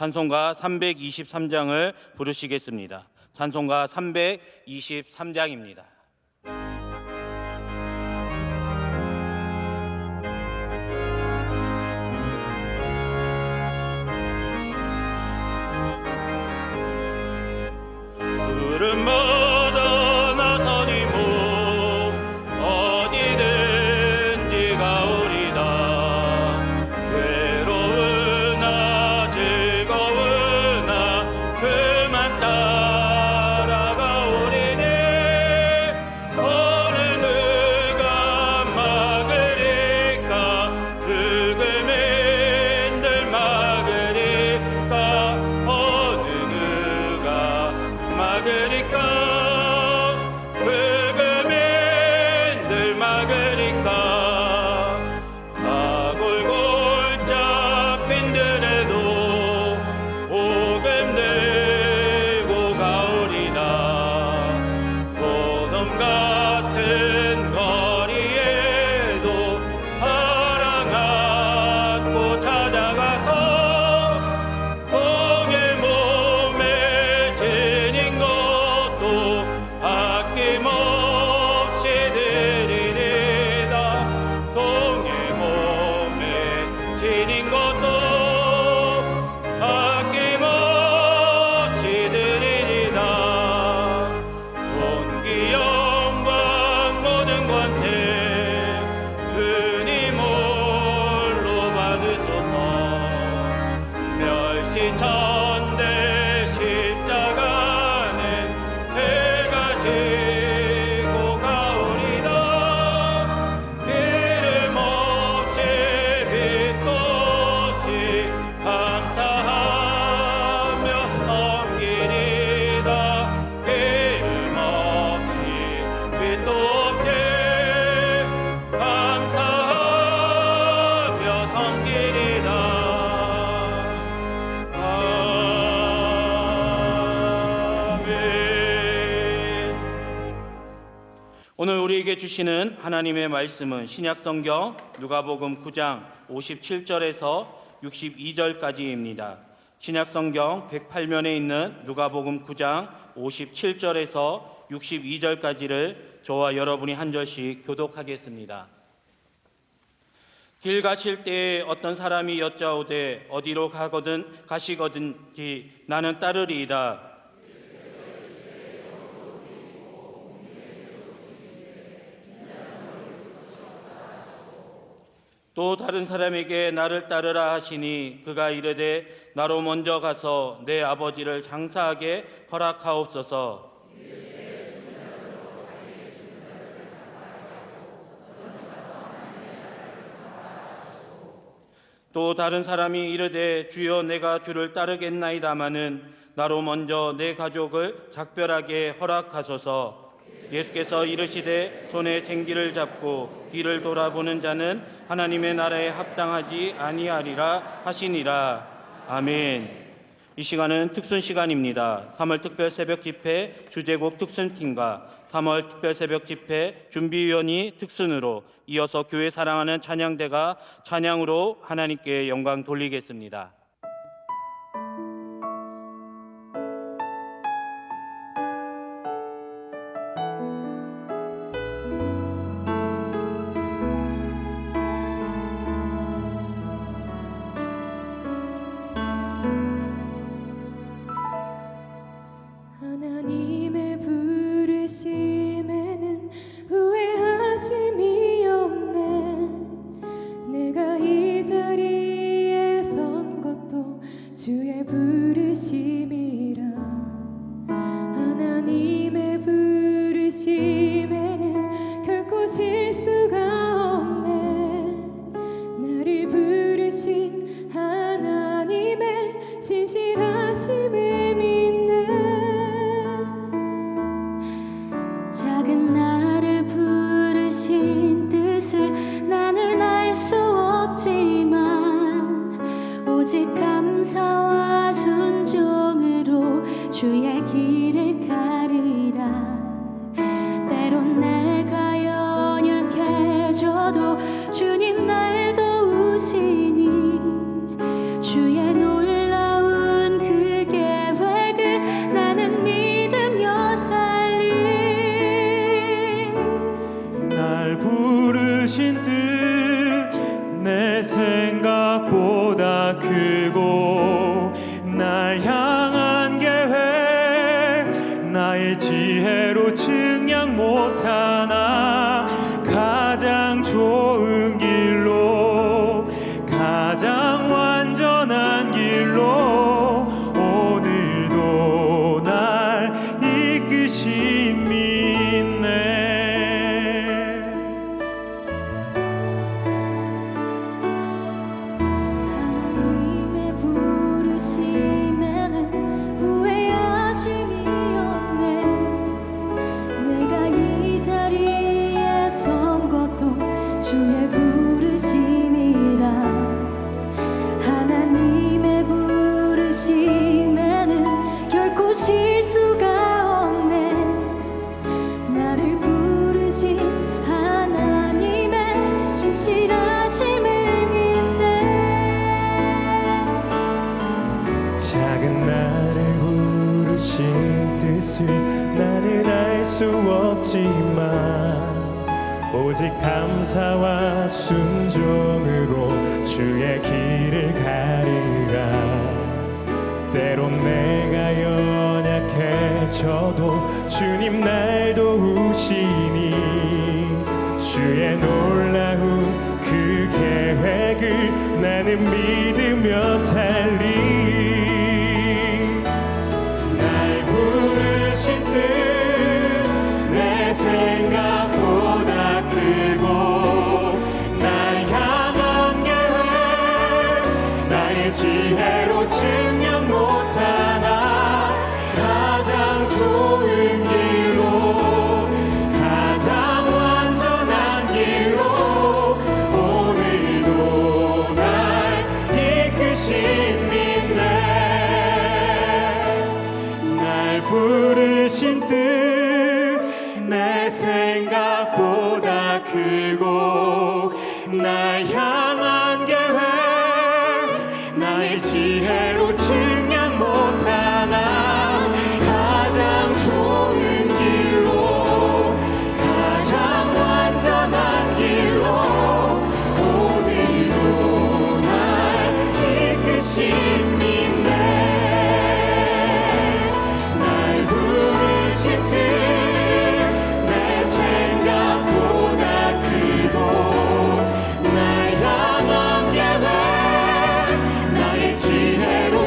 찬송가 323장을 부르시겠습니다. 찬송가 323장입니다. 구름보다 나서니 몸 어디든지 가오리다. 괴로우나 즐거우나 그만 따라가오리니. 어느 누가 막으리까 죽음인들 막으리까. 어느 누가 막으리까. 흑음인들 막으리까. 아골골 잡힌 들에도 복음 들고 가오리다. 소돔 같은 거리에도 사랑 안고 찾아가서 공의 몸에 지닌 것도 아낌없이 드리리다. 공의 몸에 지닌 것도 아낌없이 드리리다. 존귀 영광 모든 권세 주님 홀로 받으소서. 멸시천대 십자가는 해가 지고 가오리다. 이름 없이 빛도 없이 감사하며 섬기리다. 이름 없이 빛도 없이 감사하며 섬기리다. 아멘. 오늘 우리에게 주시는 하나님의 말씀은 신약성경 누가복음 9장 57절에서 62절까지입니다. 신약성경 108면에 있는 누가복음 9장 57절에서 62절까지를 저와 여러분이 한 절씩 교독하겠습니다. 길 가실 때에 어떤 사람이 여짜오되 어디로 가시거든지 나는 따르리이다. 또 다른 사람에게 나를 따르라 하시니 그가 이르되 나로 먼저 가서 내 아버지를 장사하게 허락하옵소서. 또 다른 사람이 이르되 주여 내가 주를 따르겠나이다마는 나로 먼저 내 가족을 작별하게 허락하소서. 예수께서 이르시되 손에 쟁기를 잡고 뒤를 돌아보는 자는 하나님의 나라에 합당하지 아니하리라 하시니라. 아멘. 이 시간은 특순 시간입니다. 3월 특별 새벽 집회 주제곡 특순팀과 3월 특별 새벽 집회 준비위원이 특순으로 이어서 교회 사랑하는 찬양대가 찬양으로 하나님께 영광 돌리겠습니다. 하나님의 부르심에는 후회하심이 없네. 내가 이 자리에 선 것도 주의 부르심이라. 하나님의 부르심에는 결코 실수가 없네. 나를 부르신 하나님의 신실하심을 믿네. 작은 나를 부르신 뜻을 나는 알 수 없지만 오직 감사와 순종으로 주의 길을 가리라. 때론 내가 연약해져도 주님 날 도우시니 주의 놀라운 신실하심을 믿네. 작은 나를 부르신 뜻을 나는 알 수 없지만 오직 감사와 순종으로 주의 길을 가리라. 때론 내가 연약해져도 주님 날 도우시니 주의 놀라운 그 계획을 나는 믿으며 살리. 날 부르신 뜻 내 생각보다 크고 날 향한 계획 나의 지혜로 증명 못하나 가장 좋은 길로 가장 완전한 길로 오늘도 날 이끄신 믿네. 날 부르신 뜻 내 생각보다 크고 날 향한 계획 나의 지혜로 증명 못하나 가장 좋은 길로 가장 완전한 길로 오늘도 날 이끄신 믿네. 날 부르신 뜻 내 생각보다 크고 날 향한 계획 나의 지혜로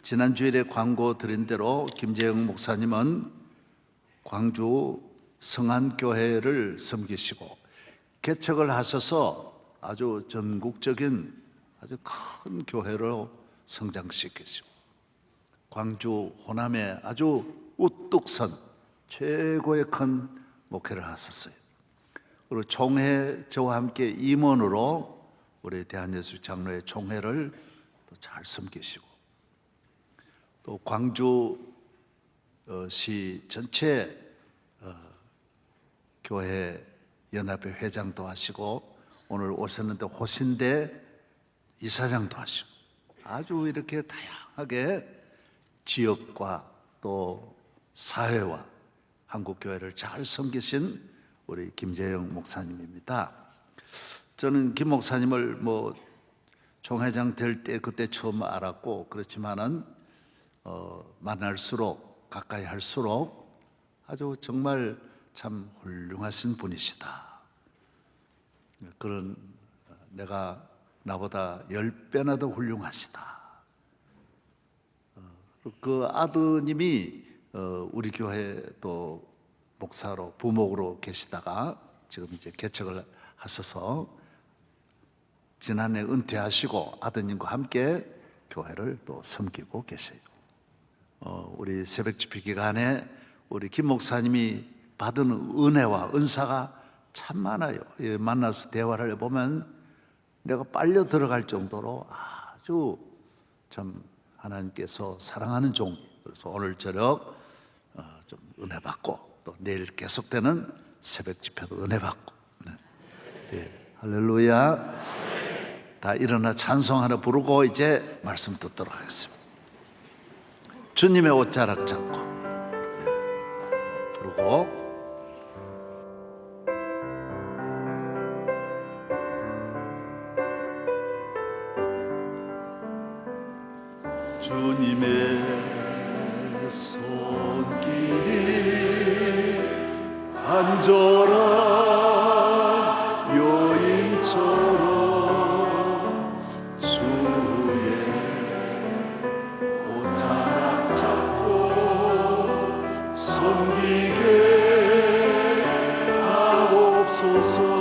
지난 주일에 광고 드린 대로 김재영 목사님은 광주 성안교회를 섬기시고 개척을 하셔서 아주 전국적인 아주 큰 교회로 성장시키시고 광주 호남에 아주 우뚝 선 최고의 큰 목회를 하셨어요. 그리고 총회 저와 함께 임원으로 우리 대한예수 장로회 총회를 또 잘 섬기시고 또 광주시 전체 교회 연합회 회장도 하시고 오늘 오셨는데 호신대 이사장도 하시고 아주 이렇게 다양하게 지역과 또 사회와 한국교회를 잘 섬기신 우리 김재영 목사님입니다. 저는 김 목사님을 총회장 될 때 그때 처음 알았고 그렇지만은 만날수록 가까이 할수록 아주 정말 참 훌륭하신 분이시다. 그런 내가 나보다 10배나 더 훌륭하시다. 그 아드님이 우리 교회 또 목사로 부목으로 계시다가 지금 이제 개척을 하셔서 지난해 은퇴하시고 아드님과 함께 교회를 또 섬기고 계세요. 우리 새벽 집회 기간에 우리 김 목사님이 받은 은혜와 은사가 참 많아요. 만나서 대화를 해보면 내가 빨려 들어갈 정도로 아주 참 하나님께서 사랑하는 종이. 그래서 오늘 저녁 좀 은혜 받고 또 내일 계속되는 새벽 집회도 은혜 받고. 네. 예. 할렐루야. 다 일어나 찬송 하나 부르고 이제 말씀 듣도록 하겠습니다. 주님의 옷자락 잡고 부르고 주님의 손길이 간절한 여인처럼 주의 옷자락 잡고 섬기게 하옵소서.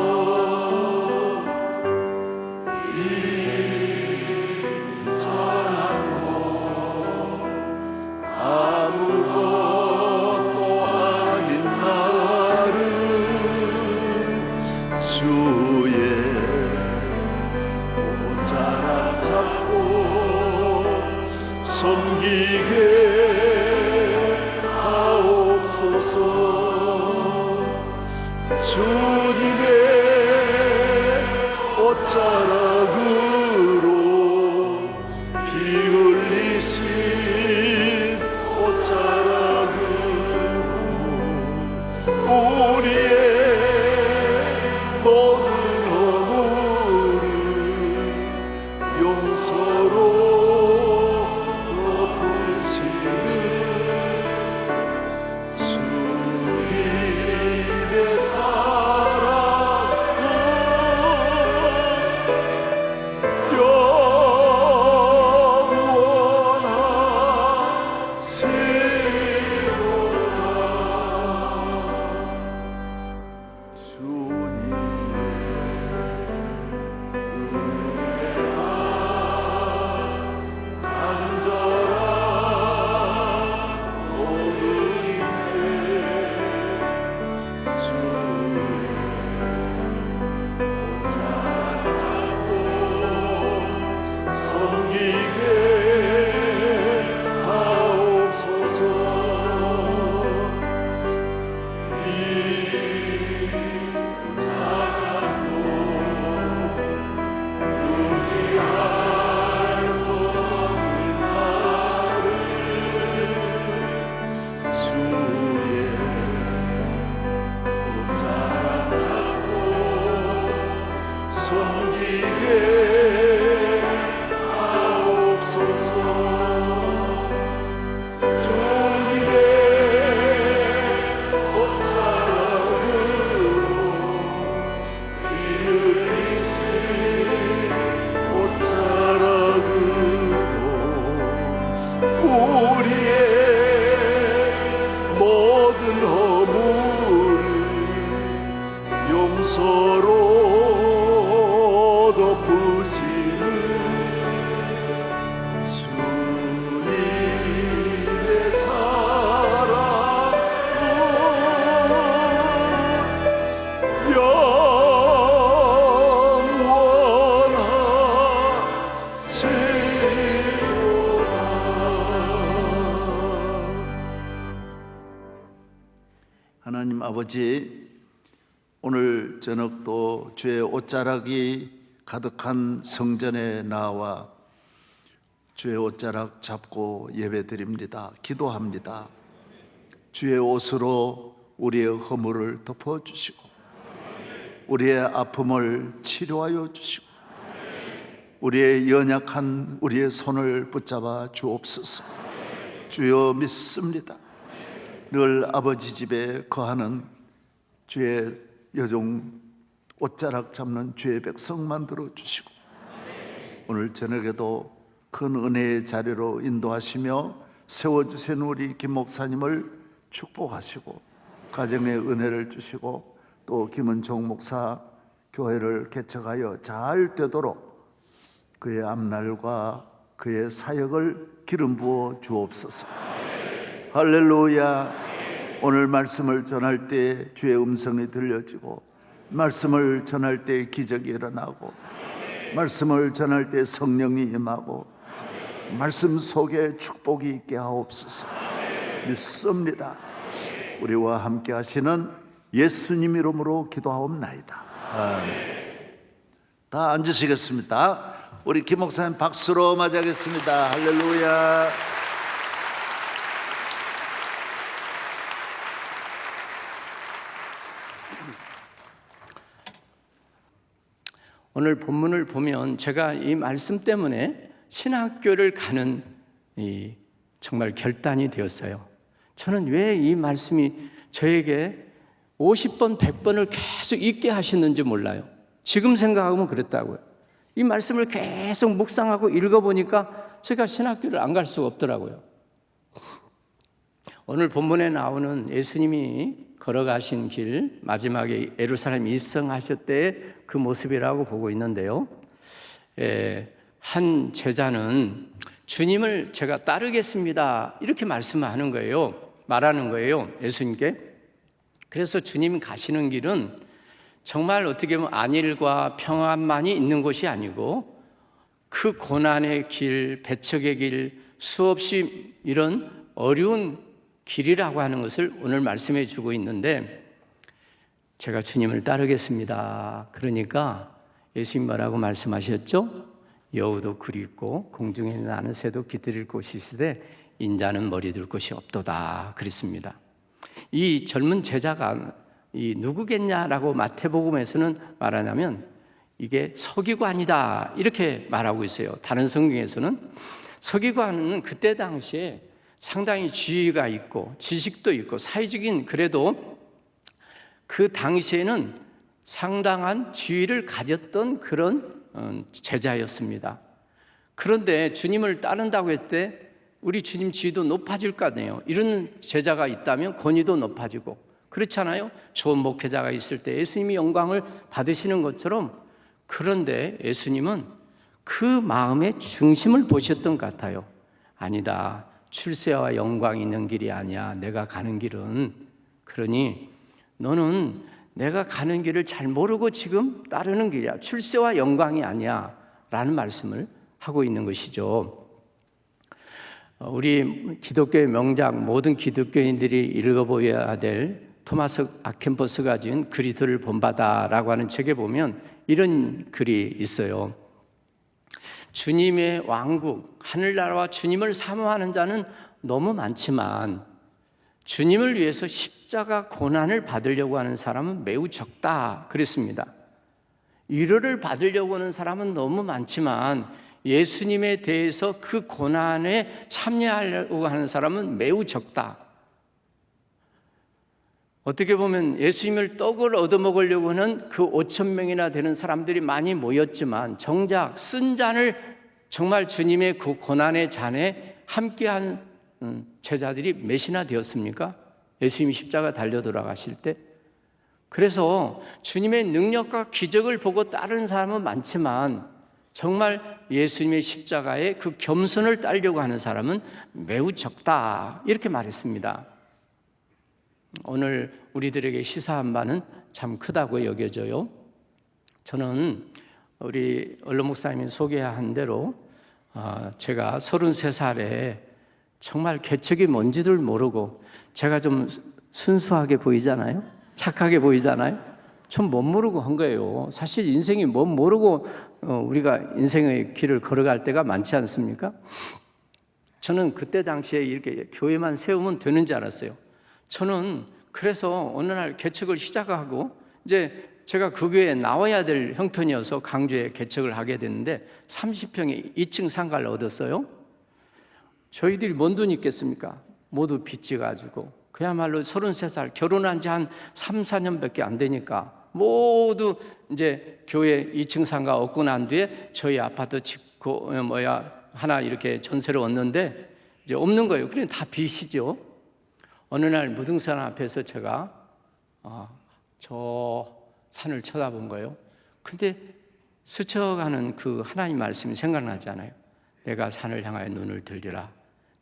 섬기게 하옵소서. 주님의 옷자락으로 피 흘리신 옷자락으로 우리의 모든 허물을 용서로 주님의 사랑 하나님 아버지, 오늘 저녁도 주의 옷자락이 가득한 성전에 나와 주의 옷자락 잡고 예배드립니다. 기도합니다. 주의 옷으로 우리의 허물을 덮어주시고 우리의 아픔을 치료하여 주시고 우리의 연약한 우리의 손을 붙잡아 주옵소서. 주여 믿습니다. 늘 아버지 집에 거하는 주의 여종 옷자락 잡는 주의 백성 만들어 주시고 오늘 저녁에도 큰 은혜의 자리로 인도하시며 세워주신 우리 김 목사님을 축복하시고 가정의 은혜를 주시고 또 김은총 목사 교회를 개척하여 잘 되도록 그의 앞날과 그의 사역을 기름 부어 주옵소서. 할렐루야. 오늘 말씀을 전할 때 주의 음성이 들려지고 말씀을 전할 때 기적이 일어나고 말씀을 전할 때 성령이 임하고 말씀 속에 축복이 있게 하옵소서. 믿습니다. 우리와 함께 하시는 예수님 이름으로 기도하옵나이다. 아멘. 다 앉으시겠습니다. 우리 김 목사님 박수로 맞이하겠습니다. 할렐루야. 오늘 본문을 보면 제가 이 말씀 때문에 신학교를 가는 정말 결단이 되었어요. 저는 왜 이 말씀이 저에게 50번, 100번을 계속 읽게 하시는지 몰라요. 지금 생각하면 그랬다고요. 이 말씀을 계속 묵상하고 읽어보니까 제가 신학교를 안 갈 수가 없더라고요. 오늘 본문에 나오는 예수님이 걸어가신 길, 마지막에 예루살렘 입성하실 때 그 모습이라고 보고 있는데요. 한 제자는 주님을 제가 따르겠습니다 이렇게 말씀하는 거예요. 말하는 거예요, 예수님께. 그래서 주님이 가시는 길은 정말 어떻게 보면 안일과 평안만이 있는 곳이 아니고 그 고난의 길, 배척의 길, 수없이 이런 어려운 길이라고 하는 것을 오늘 말씀해 주고 있는데, 제가 주님을 따르겠습니다. 그러니까 예수님 뭐라고 말씀하셨죠? 여우도 그리고 공중에 나는 새도 기들일 곳이 있으되 인자는 머리 둘 곳이 없도다 그랬습니다. 이 젊은 제자가 이 누구겠냐라고 마태복음에서는 말하냐면 이게 서기관이다 이렇게 말하고 있어요. 다른 성경에서는 서기관은 그때 당시에 상당히 지위가 있고 지식도 있고 사회적인, 그래도 그 당시에는 상당한 지위를 가졌던 그런 제자였습니다. 그런데 주님을 따른다고 했을 때 우리 주님 지위도 높아질 거 아니에요. 이런 제자가 있다면 권위도 높아지고 그렇잖아요. 좋은 목회자가 있을 때 예수님이 영광을 받으시는 것처럼. 그런데 예수님은 그 마음의 중심을 보셨던 것 같아요. 아니다, 출세와 영광이 있는 길이 아니야. 내가 가는 길은, 그러니 너는 내가 가는 길을 잘 모르고 지금 따르는 길이야. 출세와 영광이 아니야 라는 말씀을 하고 있는 것이죠. 우리 기독교의 명작, 모든 기독교인들이 읽어보아야 될 토마스 아켄포스가 지은 그리스도를 본받아라고 하는 책에 보면 이런 글이 있어요. 주님의 왕국, 하늘나라와 주님을 사모하는 자는 너무 많지만 주님을 위해서 십자가 고난을 받으려고 하는 사람은 매우 적다 그랬습니다. 위로를 받으려고 하는 사람은 너무 많지만 예수님에 대해서 그 고난에 참여하려고 하는 사람은 매우 적다. 어떻게 보면 예수님을 떡을 얻어먹으려고 하는 그 5,000명이나 되는 사람들이 많이 모였지만 정작 쓴 잔을 정말 주님의 그 고난의 잔에 함께한 제자들이 몇이나 되었습니까? 예수님이 십자가 달려 돌아가실 때. 그래서 주님의 능력과 기적을 보고 따르는 사람은 많지만 정말 예수님의 십자가의 그 겸손을 따르려고 하는 사람은 매우 적다 이렇게 말했습니다. 오늘 우리들에게 시사한 바는 참 크다고 여겨져요. 저는 우리 얼른 목사님이 소개한 대로 제가 33살에 정말 개척이 뭔지를 모르고 제가 좀 순수하게 보이잖아요. 착하게 보이잖아요. 좀 못 모르고 한 거예요. 사실 인생이 못 모르고 우리가 인생의 길을 걸어갈 때가 많지 않습니까? 저는 그때 당시에 이렇게 교회만 세우면 되는 줄 알았어요. 저는 그래서 어느 날 개척을 시작하고 이제 제가 그 교회에 나와야 될 형편이어서 강주에 개척을 하게 됐는데 30평의 2층 상가를 얻었어요. 저희들이 뭔 돈이 있겠습니까? 모두 빚지 가지고 그야말로 33살 결혼한 지 한 3, 4년밖에 안 되니까 모두 이제 교회 2층 상가 얻고 난 뒤에 저희 아파트 짓고 하나 이렇게 전세로 얻는데 이제 없는 거예요. 그러니 다 빚이죠. 어느 날 무등산 앞에서 제가 저 산을 쳐다본 거예요. 근데 스쳐가는 그 하나님 말씀이 생각나지 않아요. 내가 산을 향하여 눈을 들리라.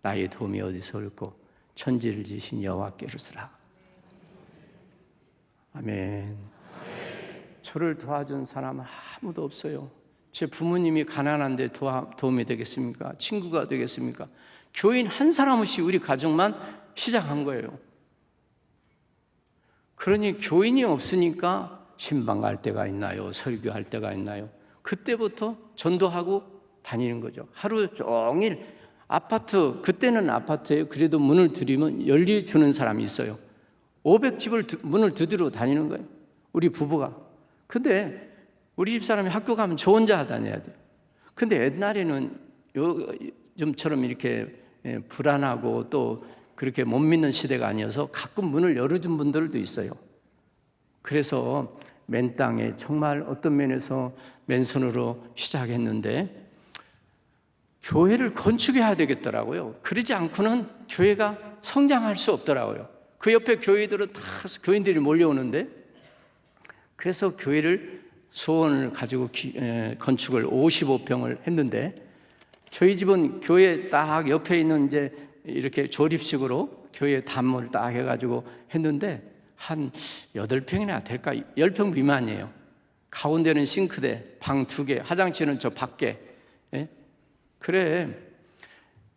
나의 도움이 어디서 올고 천지를 지신 여호와께로서라. 아멘. 저를 도와준 사람은 아무도 없어요. 제 부모님이 가난한데 도움이 되겠습니까? 친구가 되겠습니까? 교인 한 사람 없이 우리 가족만 시작한 거예요. 그러니 교인이 없으니까 신방 갈 때가 있나요? 설교할 때가 있나요? 그때부터 전도하고 다니는 거죠. 하루 종일 아파트, 그때는 아파트에 그래도 문을 들이면 열려주는 사람이 있어요. 500집을 문을 두드려 다니는 거예요. 우리 부부가. 근데 우리 집사람이 학교 가면 저 혼자 다녀야 돼요. 근데 옛날에는 요즘처럼 이렇게 불안하고 또 그렇게 못 믿는 시대가 아니어서 가끔 문을 열어준 분들도 있어요. 그래서 맨 땅에 정말 어떤 면에서 맨손으로 시작했는데 교회를 건축해야 되겠더라고요. 그러지 않고는 교회가 성장할 수 없더라고요. 그 옆에 교회들은 다 교인들이 몰려오는데 그래서 교회를 소원을 가지고 건축을 55평을 했는데 저희 집은 교회 딱 옆에 있는 이제 이렇게 조립식으로 교회 단물을 딱 해가지고 했는데 한 8평이나 될까? 10평 미만이에요. 가운데는 싱크대, 방 2개, 화장실은 저 밖에. 예? 그래,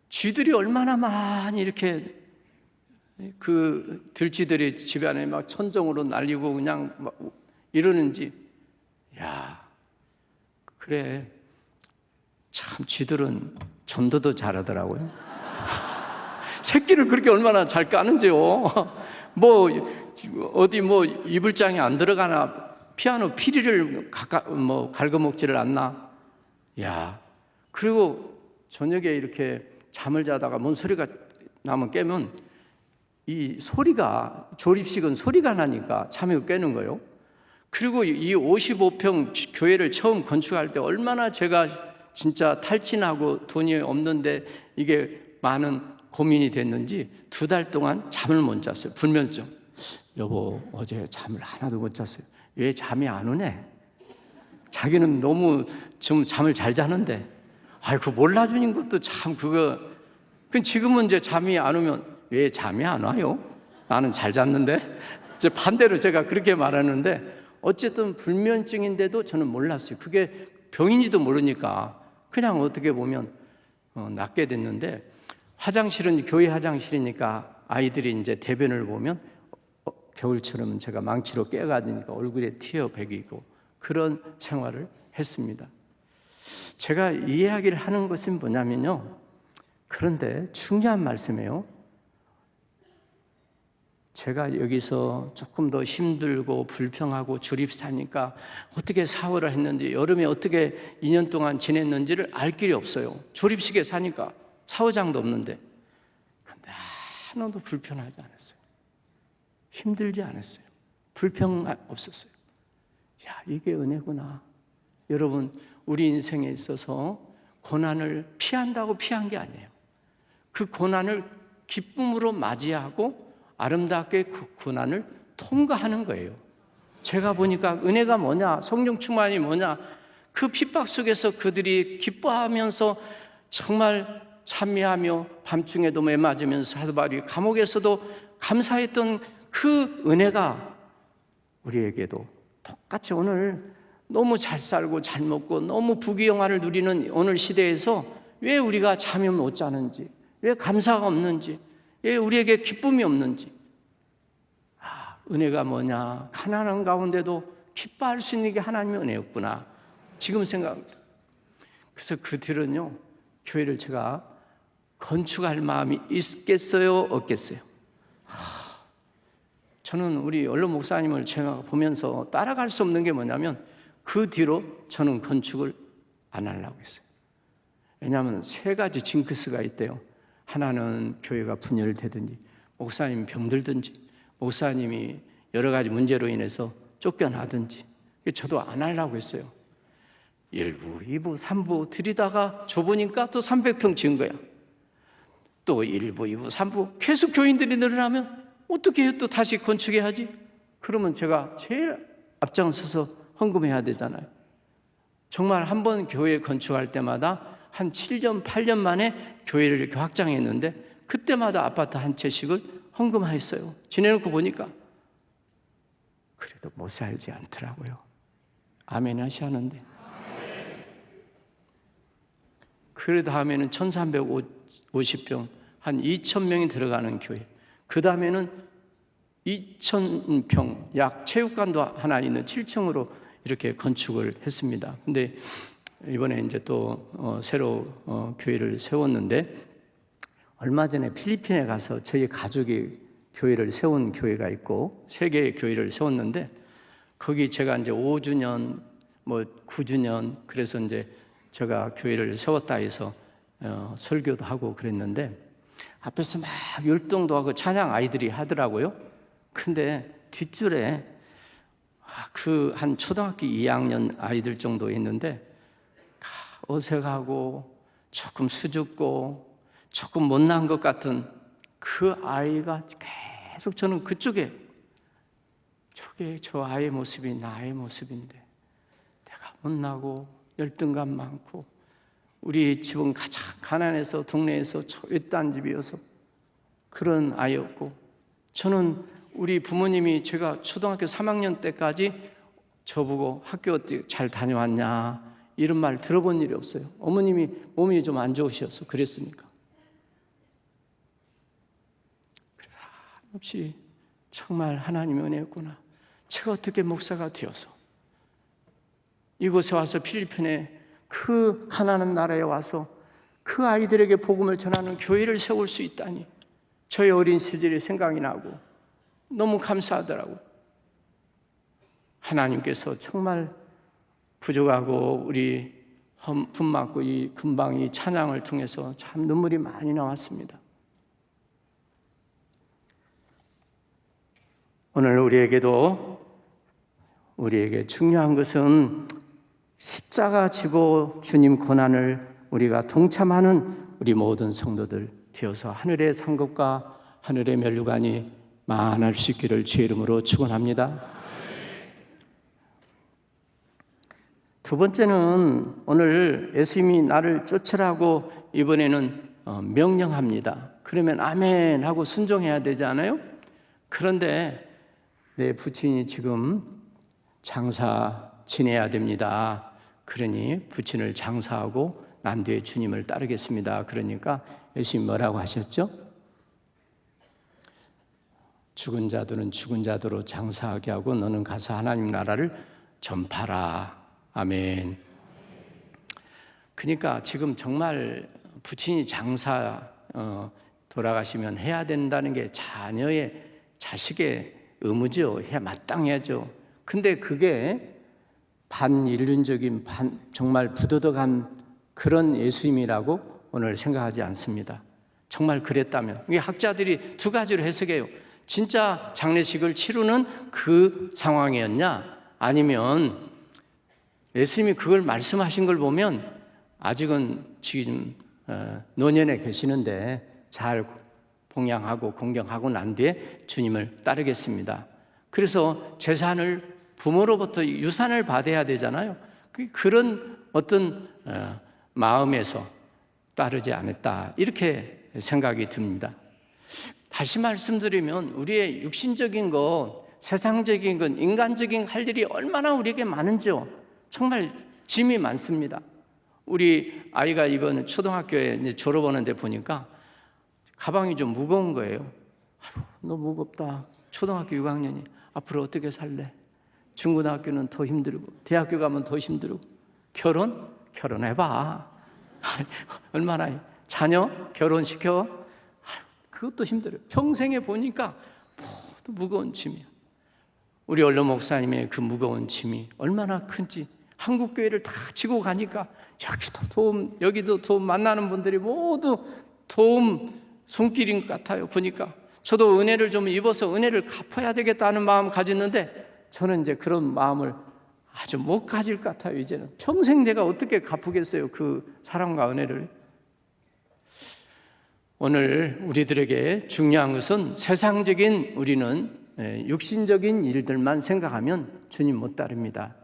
쥐들이 얼마나 많이 이렇게 그 들쥐들이 집 안에 막 천정으로 날리고 그냥 막 이러는지, 야, 그래, 참 쥐들은 전도도 잘하더라고요. 새끼를 그렇게 얼마나 잘 까는지요. 뭐 어디 뭐 이불장에 안 들어가나 피아노 피리를 갉아먹지를 않나. 야, 그리고 저녁에 이렇게 잠을 자다가 뭔 소리가 나면 깨면 이 소리가 조립식은 소리가 나니까 잠이 깨는 거예요. 그리고 이 55평 교회를 처음 건축할 때 얼마나 제가 진짜 탈진하고 돈이 없는데 이게 많은 고민이 됐는지 2달 동안 잠을 못 잤어요. 불면증. 여보, 어제 잠을 하나도 못 잤어요. 왜 잠이 안 오네? 자기는 너무 좀 잠을 잘 자는데. 아이고, 몰라주는 것도 참 그거. 지금은 이제 잠이 안 오면 왜 잠이 안 와요? 나는 잘 잤는데. 이제 반대로 제가 그렇게 말하는데 어쨌든 불면증인데도 저는 몰랐어요. 그게 병인지도 모르니까 그냥 어떻게 보면 낫게 됐는데 화장실은 교회 화장실이니까 아이들이 이제 대변을 보면 겨울처럼 제가 망치로 깨가지니까 얼굴에 티어 배기고 그런 생활을 했습니다. 제가 이 이야기를 하는 것은 뭐냐면요. 그런데 중요한 말씀이에요. 제가 여기서 조금 더 힘들고 불평하고 조립사니까 어떻게 사월을 했는지 여름에 어떻게 2년 동안 지냈는지를 알 길이 없어요. 조립식에 사니까 샤워장도 없는데. 근데 하나도 불편하지 않았어요. 힘들지 않았어요. 불평 없었어요. 야, 이게 은혜구나. 여러분, 우리 인생에 있어서 고난을 피한다고 피한 게 아니에요. 그 고난을 기쁨으로 맞이하고 아름답게 그 고난을 통과하는 거예요. 제가 보니까 은혜가 뭐냐, 성령 충만이 뭐냐, 그 핍박 속에서 그들이 기뻐하면서 정말 찬미하며 밤중에도 매 맞으면서 사도 바울이 감옥에서도 감사했던 그 은혜가 우리에게도 똑같이 오늘 너무 잘 살고 잘 먹고 너무 부귀영화를 누리는 오늘 시대에서 왜 우리가 잠이 못 자는지, 왜 감사가 없는지, 왜 우리에게 기쁨이 없는지 은혜가 뭐냐, 가난한 가운데도 기뻐할 수 있는 게 하나님의 은혜였구나, 지금 생각합니다. 그래서 그 뒤로는요, 교회를 제가 건축할 마음이 있겠어요, 없겠어요? 저는 우리 언론 목사님을 제가 보면서 따라갈 수 없는 게 뭐냐면, 그 뒤로 저는 건축을 안 하려고 했어요. 왜냐하면 세 가지 징크스가 있대요. 하나는 교회가 분열되든지, 목사님이 병들든지, 목사님이 여러 가지 문제로 인해서 쫓겨나든지. 저도 안 하려고 했어요. 1부, 2부, 3부 들이다가 좁으니까 또 300평 지은 거야. 또 1부, 2부, 3부 계속 교인들이 늘어나면 어떻게 해요? 또 다시 건축해야지. 그러면 제가 제일 앞장서서 헌금해야 되잖아요. 정말 한 번 교회 건축할 때마다 한 7년, 8년 만에 교회를 이렇게 확장했는데, 그때마다 아파트 한 채씩을 헌금하였어요. 지내놓고 보니까 그래도 못 살지 않더라고요. 아멘 하시는데. 그 다음에는 1350평, 한 2000명이 들어가는 교회. 그 다음에는 2000평, 약 체육관도 하나 있는 7층으로 이렇게 건축을 했습니다. 근데 이번에 이제 또 새로 교회를 세웠는데, 얼마 전에 필리핀에 가서 저희 가족이 교회를 세운 교회가 있고, 3개의 교회를 세웠는데, 거기 제가 이제 5주년, 9주년, 그래서 이제 제가 교회를 세웠다 해서 설교도 하고 그랬는데, 앞에서 막 율동도 하고 찬양 아이들이 하더라고요. 근데 뒷줄에 그 한 초등학교 2학년 아이들 정도 있는데, 어색하고 조금 수줍고 조금 못난 것 같은 그 아이가 계속, 저는 그쪽에, 저게 저 아이의 모습이 나의 모습인데, 내가 못나고 열등감 많고, 우리 집은 가장 가난해서 동네에서 외딴 집이어서 그런 아이였고, 저는 우리 부모님이 제가 초등학교 3학년 때까지 저보고 학교 어떻게 잘 다녀왔냐 이런 말 들어본 일이 없어요. 어머님이 몸이 좀 안 좋으셔서 그랬으니까. 그래, 한없이 정말 하나님의 은혜였구나. 제가 어떻게 목사가 되어서 이곳에 와서, 필리핀에 그 가난한 나라에 와서 그 아이들에게 복음을 전하는 교회를 세울 수 있다니, 저의 어린 시절이 생각이 나고 너무 감사하더라고요. 하나님께서 정말 부족하고 우리 품맞고 이 금방 이 찬양을 통해서 참 눈물이 많이 나왔습니다. 오늘 우리에게 중요한 것은 십자가 지고 주님 고난을 우리가 동참하는 우리 모든 성도들 되어서 하늘의 상급과 하늘의 면류관이 만할 수 있기를 주의 이름으로 축원합니다. 두 번째는 오늘 예수님이 나를 쫓으라고 이번에는 명령합니다. 그러면 아멘 하고 순종해야 되지 않아요? 그런데 내 부친이 지금 장사 지내야 됩니다. 그러니 부친을 장사하고 난 뒤에 주님을 따르겠습니다. 그러니까 예수님 뭐라고 하셨죠? 죽은 자들은 죽은 자대로 장사하게 하고 너는 가서 하나님 나라를 전파라. 아멘. 그러니까 지금 정말 부친이 장사 돌아가시면 해야 된다는 게 자식의 의무죠. 해야 마땅해야죠. 근데 그게 반인륜적인 정말 부도덕한 그런 예수님이라고 오늘 생각하지 않습니다. 정말 그랬다면, 이게 학자들이 두 가지로 해석해요. 진짜 장례식을 치르는 그 상황이었냐, 아니면 예수님이 그걸 말씀하신 걸 보면 아직은 지금 노년에 계시는데 잘 봉양하고 공경하고 난 뒤에 주님을 따르겠습니다. 그래서 재산을 부모로부터 유산을 받아야 되잖아요. 그런 어떤 마음에서 따르지 않았다, 이렇게 생각이 듭니다. 다시 말씀드리면 우리의 육신적인 것, 세상적인 것, 인간적인 할 일이 얼마나 우리에게 많은지요. 정말 짐이 많습니다. 우리 아이가 이번 초등학교에 이제 졸업하는데 보니까 가방이 좀 무거운 거예요. 너무 무겁다. 초등학교 6학년이. 앞으로 어떻게 살래? 중고등학교는 더 힘들고 대학교 가면 더 힘들고 결혼해봐. 얼마나 자녀 결혼시켜? 그것도 힘들어요. 평생에 보니까 모두 무거운 짐이야. 우리 얼른 목사님의 그 무거운 짐이 얼마나 큰지 한국교회를 다 지고 가니까 여기도 도움 만나는 분들이 모두 도움 손길인 것 같아요. 보니까 저도 은혜를 좀 입어서 은혜를 갚아야 되겠다는 마음 가졌는데 저는 이제 그런 마음을 아주 못 가질 것 같아요. 이제는 평생 내가 어떻게 갚으겠어요, 그 사랑과 은혜를. 오늘 우리들에게 중요한 것은 세상적인 우리는 육신적인 일들만 생각하면 주님 못 따릅니다.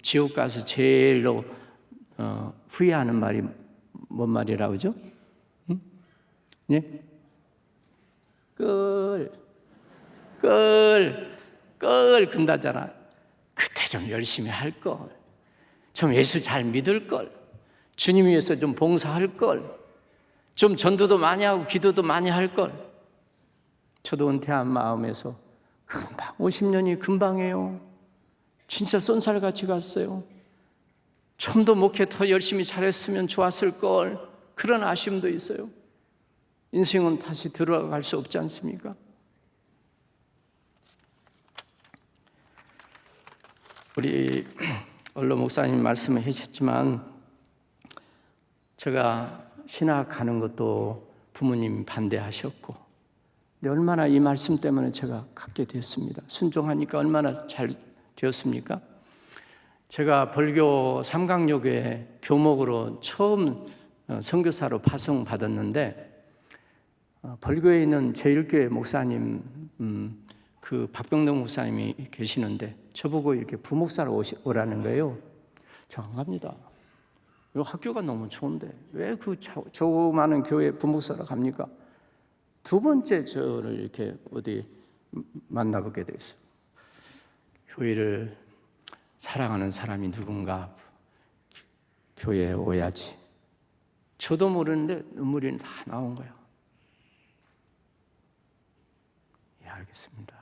지옥 가서 제일로 후회하는 말이 뭔 말이라고 하죠? 예? 끌 근다잖아. 그때 좀 열심히 할 걸, 좀 예수 잘 믿을 걸, 주님 위해서 좀 봉사할 걸, 좀 전도도 많이 하고 기도도 많이 할 걸. 저도 은퇴한 마음에서 금방 50년이 금방이에요. 진짜 쏜살같이 갔어요. 좀 더 목회 더 열심히 잘했으면 좋았을 걸, 그런 아쉬움도 있어요. 인생은 다시 들어갈 수 없지 않습니까? 우리 얼로 목사님 말씀을 해주셨지만 제가 신학 가는 것도 부모님이 반대하셨고, 근데 얼마나 이 말씀 때문에 제가 갖게 됐습니다. 순종하니까 얼마나 잘 되었습니까? 제가 벌교 삼강여교회 교목으로 처음 선교사로 파송받았는데 벌교에 있는 제1교회 목사님 그 박병동 목사님이 계시는데 저보고 이렇게 부목사로 오라는 거예요. 저 안 갑니다. 이 학교가 너무 좋은데 왜 그 조그마한 교회 부목사로 갑니까? 두 번째 저를 이렇게 어디 만나보게 됐어요. 교회를 사랑하는 사람이 누군가 교회에 오야지. 저도 모르는데 눈물이 다 나온 거야. 예, 알겠습니다.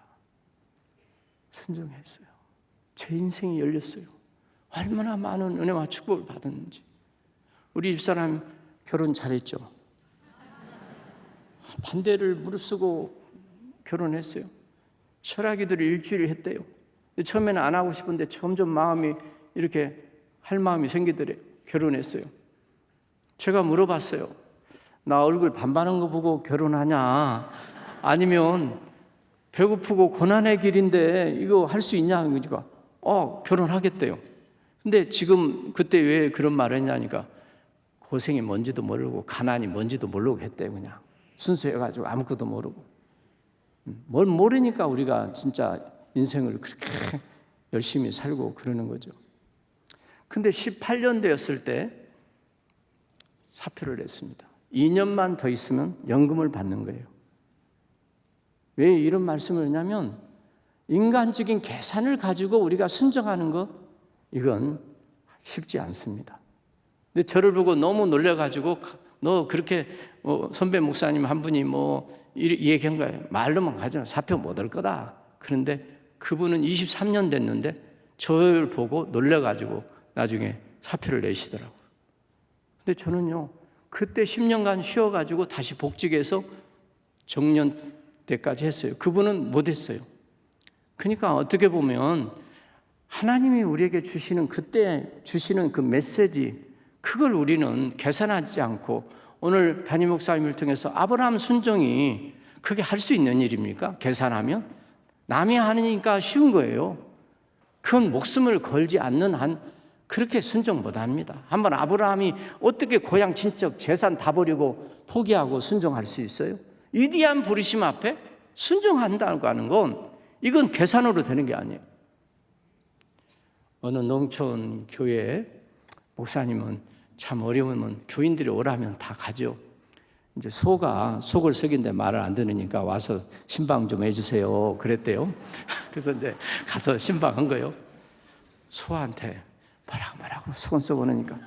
순종했어요. 제 인생이 열렸어요. 얼마나 많은 은혜와 축복을 받았는지. 우리 집사람 결혼 잘했죠. 반대를 무릅쓰고 결혼했어요. 철학이들이 일주일 했대요. 처음에는 안 하고 싶은데 점점 마음이 이렇게 할 마음이 생기더래. 결혼했어요. 제가 물어봤어요. 나 얼굴 반반한 거 보고 결혼하냐? 아니면 배고프고 고난의 길인데 이거 할 수 있냐? 그러니까 결혼하겠대요. 근데 지금 그때 왜 그런 말을 했냐니까 고생이 뭔지도 모르고 가난이 뭔지도 모르고 했대요. 그냥 순수해가지고 아무것도 모르고. 뭘 모르니까 우리가 진짜 인생을 그렇게 열심히 살고 그러는 거죠. 근데 18년 되었을 때 사표를 냈습니다. 2년만 더 있으면 연금을 받는 거예요. 왜 이런 말씀을 하냐면 인간적인 계산을 가지고 우리가 순종하는 것, 이건 쉽지 않습니다. 근데 저를 보고 너무 놀래가지고 너 그렇게 선배 목사님 한 분이 이 얘기한 거예요. 말로만 가지면 사표 못 할 거다. 그런데 그분은 23년 됐는데 저를 보고 놀래가지고 나중에 사표를 내시더라고요. 근데 저는요, 그때 10년간 쉬어가지고 다시 복직해서 정년 때까지 했어요. 그분은 못 했어요. 그러니까 어떻게 보면 하나님이 우리에게 주시는 그때 주시는 그 메시지, 그걸 우리는 계산하지 않고 오늘 담임 목사님을 통해서 아브라함 순종이 그게 할 수 있는 일입니까? 계산하면? 남이 하니까 쉬운 거예요. 그건 목숨을 걸지 않는 한 그렇게 순종 못 합니다. 한번 아브라함이 어떻게 고향 친척 재산 다 버리고 포기하고 순종할 수 있어요? 위대한 부르심 앞에 순종한다고 하는 건 이건 계산으로 되는 게 아니에요. 어느 농촌 교회 목사님은 참 어려우면 교인들이 오라면 다 가죠. 이제 속을 썩인데 말을 안 들으니까 와서 신방 좀 해주세요 그랬대요. 그래서 이제 가서 신방한 거예요. 소한테 말하고 속은 썩어놓으니까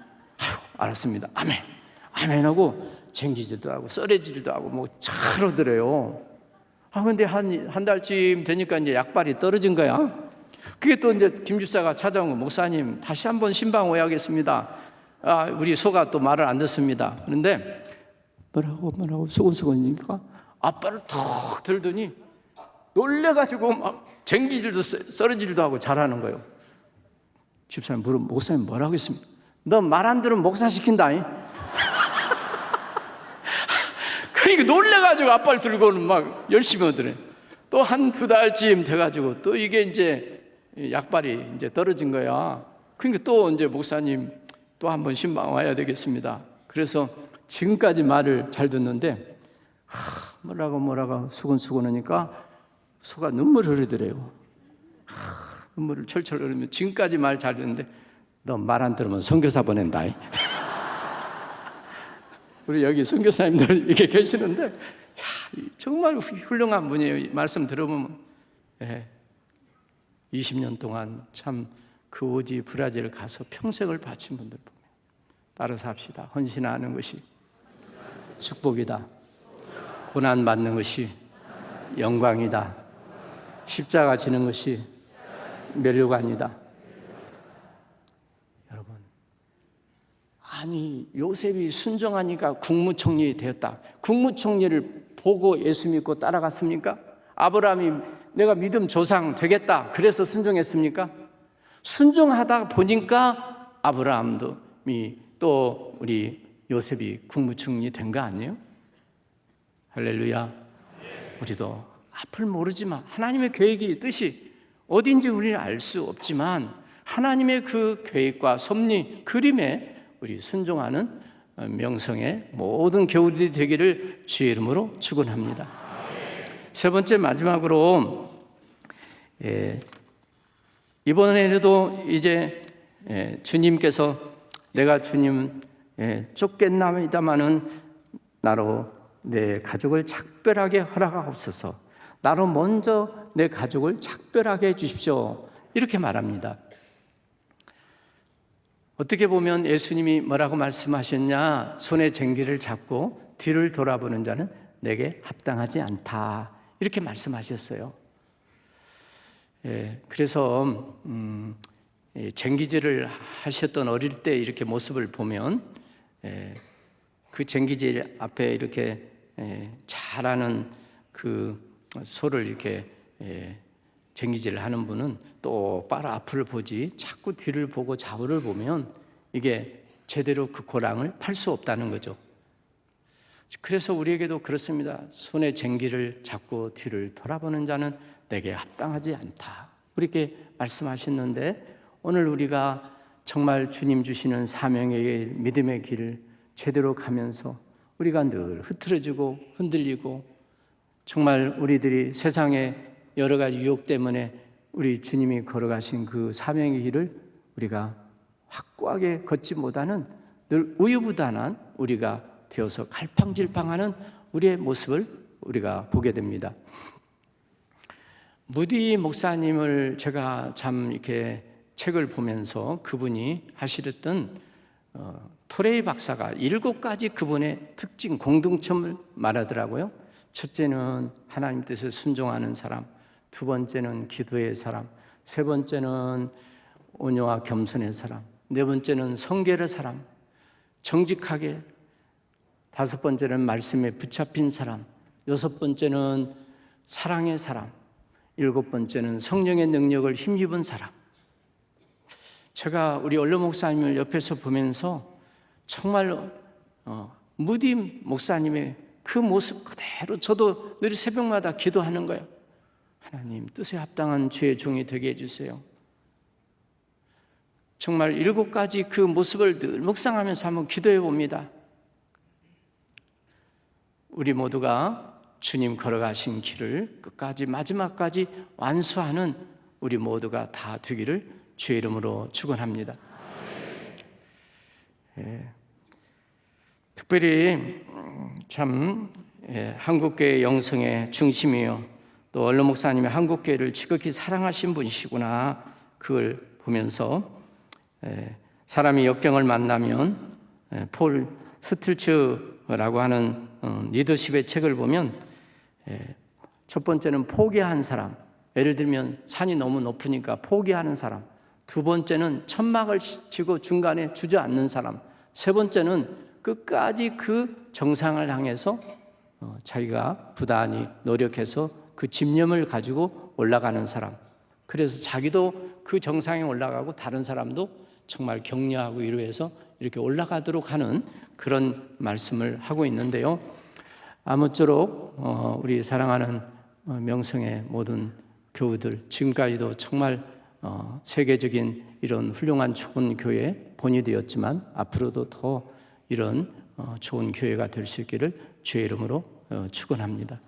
알았습니다. 아멘 하고 쟁기질도 하고 썰어지질도 하고 잘 오더래요. 근데 한 달쯤 되니까 이제 약발이 떨어진 거야. 그게 또 이제 김 집사가 찾아온 거, 목사님 다시 한번 신방 오야겠습니다. 우리 소가 또 말을 안 듣습니다. 그런데 뭐라고 수근수근이니까 앞발을 턱 들더니 놀래가지고 막 쟁기질도 썰어질도 하고 잘하는 거예요. 집사님 목사님 뭐라고 했습니까? 너 말 안 들으면 목사시킨다. 그러니까 놀래가지고 앞발 들고는 막 열심히 하더래. 또 한 두 달쯤 돼가지고 또 이게 이제 약발이 이제 떨어진 거야. 그러니까 또 이제 목사님 또 한번 신방 와야 되겠습니다. 그래서 지금까지 말을 잘 듣는데 뭐라고 수근수근하니까 소가 눈물을 흐르더래요. 눈물을 철철 흐르면 지금까지 말 잘 듣는데 너 말 안 들으면 선교사 보낸다. 우리 여기 선교사님들 이렇게 계시는데 정말 훌륭한 분이에요. 말씀 들어보면 20년 동안 참 그 오지 브라질 가서 평생을 바친 분들 보면 따라서 합시다. 헌신하는 것이 축복이다. 고난 받는 것이 영광이다. 십자가 지는 것이 멸류관이다. 여러분, 아니 요셉이 순종하니까 국무총리 되었다. 국무총리를 보고 예수 믿고 따라갔습니까? 아브라함이 내가 믿음 조상 되겠다 그래서 순종했습니까? 순종하다 보니까 아브라함도 또 우리 요셉이 국무총리 된 거 아니에요? 할렐루야. 우리도 앞을 모르지만 하나님의 계획이 뜻이 어딘지 우리는 알 수 없지만 하나님의 그 계획과 섭리 그림에 우리 순종하는 명성의 모든 교우들이 되기를 주의 이름으로 축원합니다. 세 번째 마지막으로 이번에도 이제 주님께서 내가 주님 쫓겠나이다마는 나로 내 가족을 작별하게 허락하옵소서. 나로 먼저 내 가족을 작별하게 해주십시오. 이렇게 말합니다. 어떻게 보면 예수님이 뭐라고 말씀하셨냐? 손에 쟁기를 잡고 뒤를 돌아보는 자는 내게 합당하지 않다. 이렇게 말씀하셨어요. 그래서 쟁기질을 하셨던 어릴 때 이렇게 모습을 보면 그 쟁기질 앞에 이렇게 잘하는 그 소를 이렇게 쟁기질을 하는 분은 똑바로 앞을 보지 자꾸 뒤를 보고 좌우를 보면 이게 제대로 그 고랑을 팔 수 없다는 거죠. 그래서 우리에게도 그렇습니다. 손에 쟁기를 잡고 뒤를 돌아보는 자는 내게 합당하지 않다. 그렇게 말씀하셨는데 오늘 우리가 정말 주님 주시는 사명의 길, 믿음의 길을 제대로 가면서 우리가 늘 흐트러지고 흔들리고 정말 우리들이 세상의 여러 가지 유혹 때문에 우리 주님이 걸어가신 그 사명의 길을 우리가 확고하게 걷지 못하는 늘 우유부단한 우리가 되어서 갈팡질팡하는 우리의 모습을 우리가 보게 됩니다. 무디 목사님을 제가 참 이렇게 책을 보면서 그분이 하시던 토레이 박사가 7가지 그분의 특징, 공통점을 말하더라고요. 첫째는 하나님 뜻을 순종하는 사람, 두 번째는 기도의 사람, 세 번째는 온유와 겸손의 사람, 네 번째는 성결의 사람, 정직하게, 다섯 번째는 말씀에 붙잡힌 사람, 여섯 번째는 사랑의 사람, 일곱 번째는 성령의 능력을 힘입은 사람. 제가 우리 얼른 목사님을 옆에서 보면서 정말 무디 목사님의 그 모습 그대로 저도 늘 새벽마다 기도하는 거예요. 하나님 뜻에 합당한 주의 종이 되게 해주세요. 정말 7가지 그 모습을 늘 묵상하면서 한번 기도해 봅니다. 우리 모두가 주님 걸어가신 길을 끝까지 마지막까지 완수하는 우리 모두가 다 되기를 주의 이름으로 축원합니다. 특별히 참 한국교회 영성의 중심이요 또 얼른 목사님이 한국교회를 지극히 사랑하신 분이시구나 그걸 보면서 사람이 역경을 만나면 폴 스틸츠라고 하는 리더십의 책을 보면 첫 번째는 포기한 사람. 예를 들면 산이 너무 높으니까 포기하는 사람. 두 번째는 천막을 치고 중간에 주저앉는 사람. 세 번째는 끝까지 그 정상을 향해서 자기가 부단히 노력해서 그 집념을 가지고 올라가는 사람. 그래서 자기도 그 정상에 올라가고 다른 사람도 정말 격려하고 위로해서 이렇게 올라가도록 하는 그런 말씀을 하고 있는데요. 아무쪼록 우리 사랑하는 명성의 모든 교우들, 지금까지도 정말 세계적인 이런 훌륭한 좋은 교회 본이 되었지만 앞으로도 더 이런 좋은 교회가 될 수 있기를 주의 이름으로 축원합니다.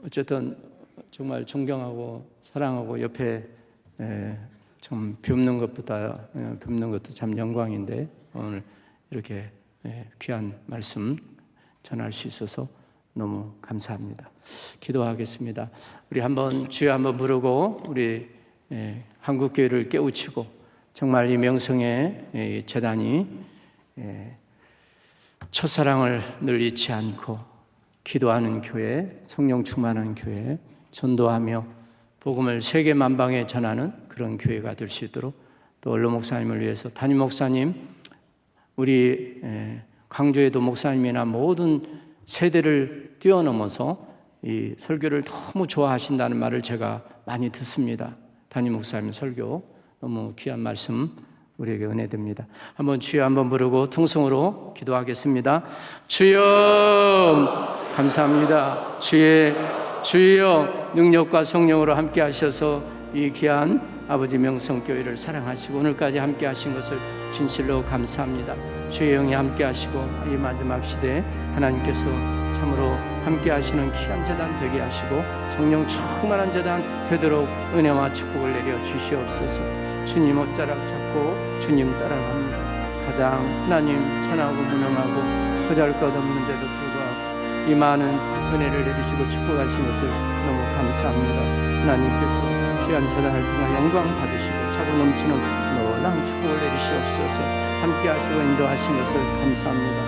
어쨌든 정말 존경하고 사랑하고 옆에 좀 뵙는 것도 참 영광인데 오늘 이렇게 귀한 말씀 전할 수 있어서 너무 감사합니다. 기도하겠습니다. 우리 한번 주여 한번 부르고 우리 한국교회를 깨우치고 정말 이 명성의 재단이 첫사랑을 늘 잊지 않고 기도하는 교회, 성령 충만한 교회, 전도하며 복음을 세계 만방에 전하는 그런 교회가 될 수 있도록 또 얼로 목사님을 위해서 담임 목사님, 우리 광주에도 목사님이나 모든 세대를 뛰어넘어서 이 설교를 너무 좋아하신다는 말을 제가 많이 듣습니다. 담임 목사님 설교 너무 귀한 말씀 우리에게 은혜됩니다. 한번 주여 한번 부르고 통성으로 기도하겠습니다. 주여 감사합니다. 주여 능력과 성령으로 함께 하셔서 이 귀한 아버지 명성교회를 사랑하시고 오늘까지 함께 하신 것을 진실로 감사합니다. 주의 영이 함께 하시고 이 마지막 시대에 하나님께서 참으로 함께 하시는 귀한 재단 되게 하시고 성령 충만한 재단 되도록 은혜와 축복을 내려 주시옵소서. 주님 옷자락 잡고 주님 따라갑니다. 가장 하나님 천하고 무능하고 보잘것없는데도 불구하고 이 많은 은혜를 내리시고 축복하신 것을 너무 감사합니다. 하나님께서 귀한 재단을 통해 영광 받으시고 차고 넘치는 놀라운 축복을 내리시옵소서. 함께 하시고 인도하신 것을 감사합니다.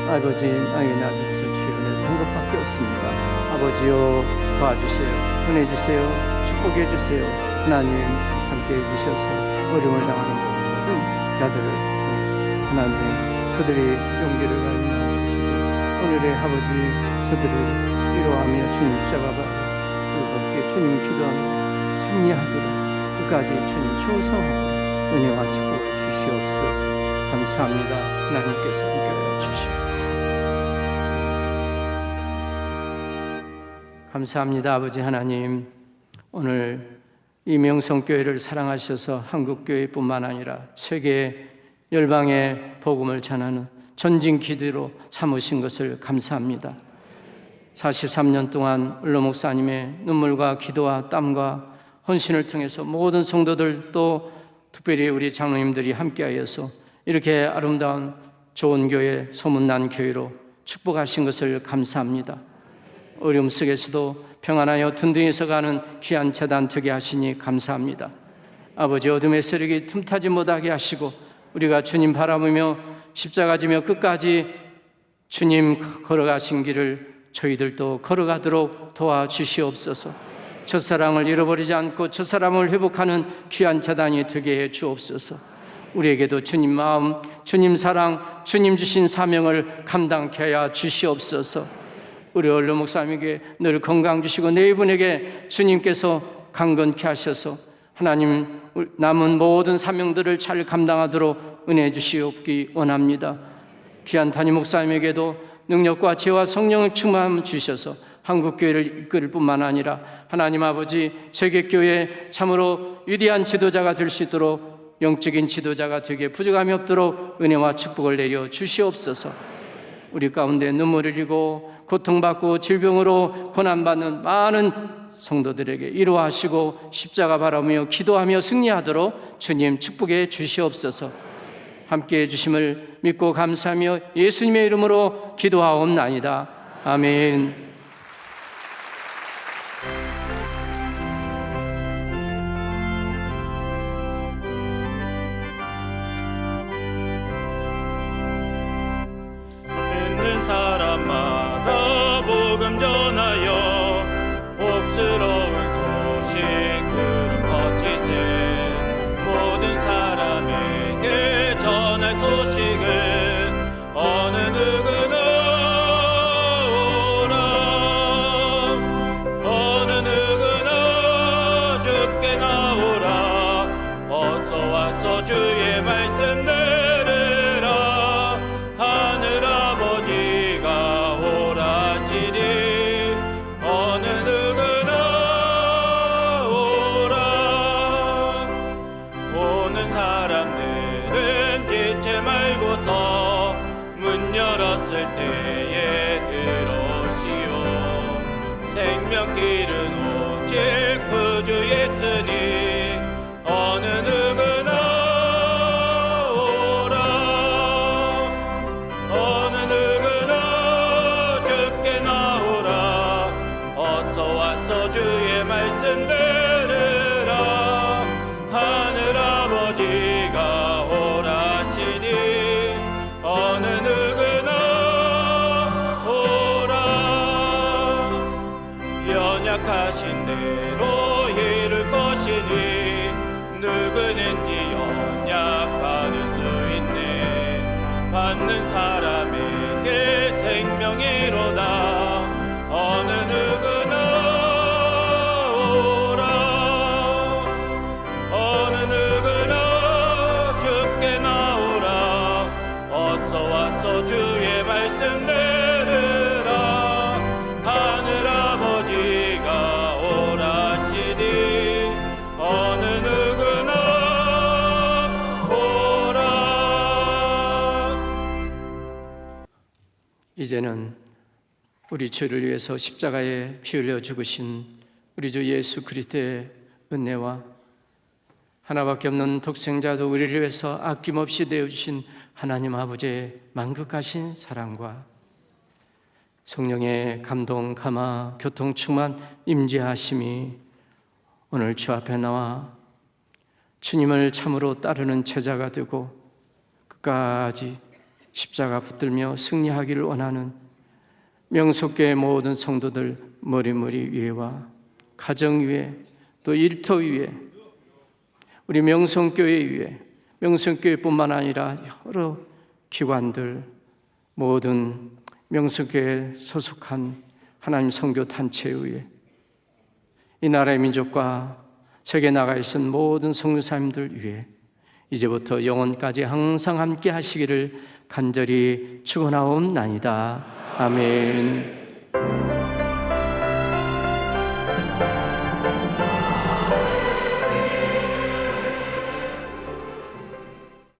아버지 나의 나들에서 주의 은혜를 본 것밖에 없습니다. 아버지여 도와주세요. 은혜 주세요. 축복해 주세요. 하나님 함께 해주셔서 어려움을 당하는 모든 자들을 통해서 하나님 저들이 용기를 가지고 오늘의 아버지 저들을 위로하며 주님 잡아봐 그렇게 주님 기도하며 승리하도록 끝까지 주님 충성하고 은혜와 축복을 주시옵소서. 감사합니다. 하나님께서 함께하여 주시옵소서. 감사합니다. 아버지 하나님, 오늘 이 명성교회를 사랑하셔서 한국교회뿐만 아니라 세계 열방의 복음을 전하는 전진 기도로 삼으신 것을 감사합니다. 43년 동안 을로 목사님의 눈물과 기도와 땀과 헌신을 통해서 모든 성도들 또 특별히 우리 장로님들이 함께하여서 이렇게 아름다운 좋은 교회, 소문난 교회로 축복하신 것을 감사합니다. 어려움 속에서도 평안하여 든든히 서가는 귀한 재단 되게 하시니 감사합니다. 아버지 어둠의 세력이 틈타지 못하게 하시고 우리가 주님 바라보며 십자가 지며 끝까지 주님 걸어가신 길을 저희들도 걸어가도록 도와주시옵소서. 첫사랑을 잃어버리지 않고 첫사랑을 회복하는 귀한 재단이 되게 해 주옵소서. 우리에게도 주님 마음, 주님 사랑, 주님 주신 사명을 감당케 하여 주시옵소서. 우리 얼로 목사님에게 늘 건강 주시고 네 분에게 주님께서 강건케 하셔서 하나님 남은 모든 사명들을 잘 감당하도록 은혜 주시옵기 원합니다. 귀한 담임 목사님에게도 능력과 지혜와 성령을 충만함 주셔서 한국교회를 이끌 뿐만 아니라 하나님 아버지 세계교회 참으로 위대한 지도자가 될 수 있도록 영적인 지도자가 되게 부족함이 없도록 은혜와 축복을 내려 주시옵소서. 우리 가운데 눈물을 흘리고 고통받고 질병으로 고난받는 많은 성도들에게 위로하시고 십자가 바라며 기도하며 승리하도록 주님 축복해 주시옵소서. 함께해 주심을 믿고 감사하며 예수님의 이름으로 기도하옵나이다. 아멘. 사람마다 복음 전하여 생명길은 오직 구주 예수니 어느 누구나 오라 어느 누구나 주께 나오라 어서 와서 주의 말씀 들으라 하늘아버지가 오라시니 어느 누구나 오라 연약하신 대로 이룰 것이니 누구든지 연약받을 수 있네 받는 사람에게 생명이로다 어느 누구나 오라 어느 누구나 주께 나오라 어서 와서 주의 말씀 들으라 하늘아버지가 오라시니 어느 누구나 오라. 이제는 우리 죄를 위해서 십자가에 피 흘려 죽으신 우리 주 예수 그리스도의 은혜와 하나밖에 없는 독생자도 우리를 위해서 아낌없이 내어주신 하나님 아버지의 만극하신 사랑과 성령의 감동, 감화, 교통, 충만, 임재하심이 오늘 주 앞에 나와 주님을 참으로 따르는 제자가 되고 끝까지 십자가 붙들며 승리하기를 원하는 명속교회 모든 성도들 머리머리 위에와 가정 위에 또 일터 위에 우리 명성교회 위에 명성교회뿐만 아니라 여러 기관들 모든 명성교회에 소속한 하나님 선교 단체 위에 이 나라의 민족과 세계 나가에 있는 모든 선교사님들 위해 이제부터 영원까지 항상 함께 하시기를 간절히 축원하옵나이다. 아멘.